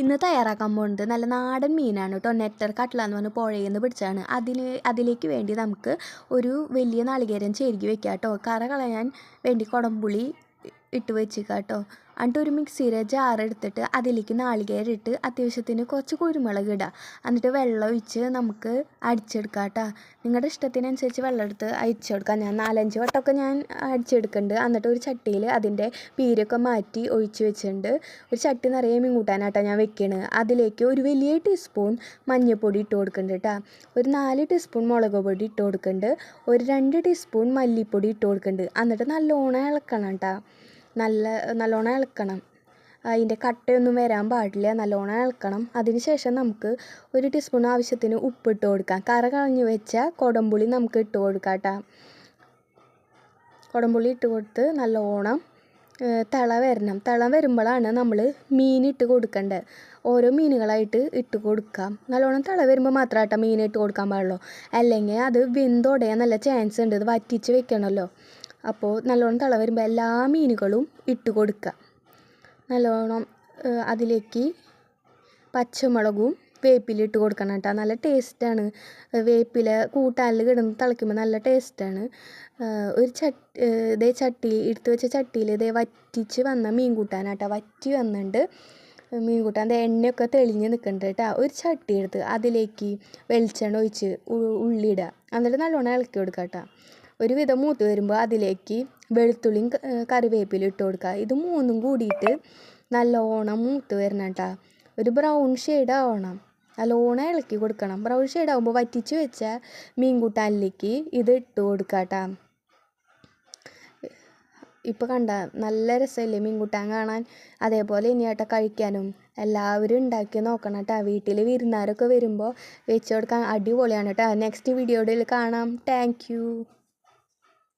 ഇന്ന് തയ്യാറാക്കാൻ പോകുന്നത് നല്ല നാടൻ മീനാണ് കേട്ടോ. നെറ്റർ കട്ട്ല എന്ന് പറഞ്ഞ് പുഴയിൽ നിന്ന് പിടിച്ചതാണ്. അതിലേക്ക് വേണ്ടി നമുക്ക് ഒരു വലിയ നാളികേരം ചെരുകി വെക്കാം കേട്ടോ. കറ കളയാൻ വേണ്ടി കുടംപുളി ഇട്ട് വെച്ചിരിക്കുക കേട്ടോ. എന്നിട്ട് ഒരു മിക്സിയുടെ ജാർ എടുത്തിട്ട് അതിലേക്ക് നാളികേരം ഇട്ട് അത്യാവശ്യത്തിന് കുറച്ച് കുരുമുളക് ഇടുക. എന്നിട്ട് വെള്ളം ഒഴിച്ച് നമുക്ക് അടിച്ചെടുക്കാം കേട്ടോ. നിങ്ങളുടെ ഇഷ്ടത്തിനനുസരിച്ച് വെള്ളം എടുത്ത് അടിച്ചെടുക്കാം. ഞാൻ 4-5 വട്ടമൊക്കെ ഞാൻ അടിച്ചെടുക്കുന്നുണ്ട്. എന്നിട്ട് ഒരു ചട്ടിയിൽ അതിൻ്റെ പീരൊക്കെ മാറ്റി ഒഴിച്ച് വെച്ചിട്ടുണ്ട്. ഒരു ചട്ടി നിറയെ മീൻ കൂട്ടാനാട്ടോ ഞാൻ വെക്കണത്. അതിലേക്ക് ഒരു വലിയ ടീസ്പൂൺ മഞ്ഞൾപ്പൊടി ഇട്ട് കൊടുക്കുന്നുണ്ട് കേട്ടോ. ഒരു 4 ടീസ്പൂൺ മുളക് പൊടി ഇട്ട് കൊടുക്കുന്നുണ്ട്. ഒരു 2 ടീസ്പൂൺ മല്ലിപ്പൊടി ഇട്ട് കൊടുക്കുന്നുണ്ട്. എന്നിട്ട് നല്ലോണം ഇളക്കണം കേട്ടോ. നല്ലോണം ഇളക്കണം. അതിൻ്റെ കട്ടയൊന്നും വരാൻ പാടില്ല. നല്ലോണം ഇളക്കണം. അതിന് ശേഷം നമുക്ക് ഒരു ടീസ്പൂൺ ആവശ്യത്തിന് ഉപ്പിട്ട് കൊടുക്കാം. കറ കളഞ്ഞ് വെച്ച കുടംപുളി നമുക്ക് ഇട്ട് കൊടുക്കാം കേട്ടോ. കുടംപുളി ഇട്ട് കൊടുത്ത് നല്ലോണം തിള വരുമ്പോഴാണ് നമ്മൾ മീനിട്ട് കൊടുക്കേണ്ടത്. ഓരോ മീനുകളായിട്ട് ഇട്ട് കൊടുക്കാം. നല്ലോണം തിള വരുമ്പോൾ മാത്രമായിട്ട് മീൻ ഇട്ട് കൊടുക്കാൻ പാടുള്ളൂ. അല്ലെങ്കിൽ അത് വെന്തുടയാൻ നല്ല ചാൻസ് ഉണ്ട്. ഇത് വറ്റിച്ച് വെക്കണമല്ലോ. അപ്പോൾ നല്ലോണം തിള വരുമ്പോൾ എല്ലാ മീനുകളും ഇട്ട് കൊടുക്കുക. നല്ലോണം അതിലേക്ക് പച്ചമുളകും വേപ്പില ഇട്ട് കൊടുക്കണം കേട്ടോ. നല്ല ടേസ്റ്റാണ്. വേപ്പില കൂട്ടാനിൽ കിടന്ന് തിളയ്ക്കുമ്പോൾ നല്ല ടേസ്റ്റാണ്. ഒരു ചട്ടി എടുത്ത് വെച്ച ചട്ടിയിൽ വറ്റിച്ച് വന്ന മീൻ കൂട്ടാനാട്ടോ. വറ്റി വന്നിട്ട് മീൻ കൂട്ടാൻ എണ്ണയൊക്കെ തെളിഞ്ഞ് നിൽക്കുന്നുണ്ട് കേട്ടോ. ഒരു ചട്ടി എടുത്ത് അതിലേക്ക് വെളിച്ചെണ്ണ ഒഴിച്ച് ഉള്ളി ഇടുക. എന്നിട്ട് നല്ലോണം ഇളക്കി കൊടുക്കുക കേട്ടോ. ഒരുവിധം മൂത്ത് വരുമ്പോൾ അതിലേക്ക് വെളുത്തുള്ളിയും കറിവേപ്പിലും ഇട്ട് കൊടുക്കുക. ഇത് മൂന്നും കൂടിയിട്ട് നല്ലോണം മൂത്ത് വരണം കേട്ടോ. ഒരു ബ്രൗൺ ഷെയ്ഡ് ആവണം. നല്ലോണം ഇളക്കി കൊടുക്കണം. ബ്രൗൺ ഷെയ്ഡ് ആകുമ്പോൾ വറ്റിച്ച് വെച്ച മീൻ കൂട്ടാനിലേക്ക് ഇത് ഇട്ട് കൊടുക്കുക കേട്ടോ. ഇപ്പോൾ കണ്ട നല്ല രസമല്ലേ മീൻ കൂട്ടാൻ കാണാൻ. അതേപോലെ ഇനിയാട്ടെ കഴിക്കാനും. എല്ലാവരും ഉണ്ടാക്കി നോക്കണം കേട്ടോ. വീട്ടിൽ വിരുന്നാരൊക്കെ വരുമ്പോൾ വെച്ച് കൊടുക്കാൻ അടിപൊളിയാണ് കേട്ടോ. നെക്സ്റ്റ് വീഡിയോയിൽ കാണാം. Thank you.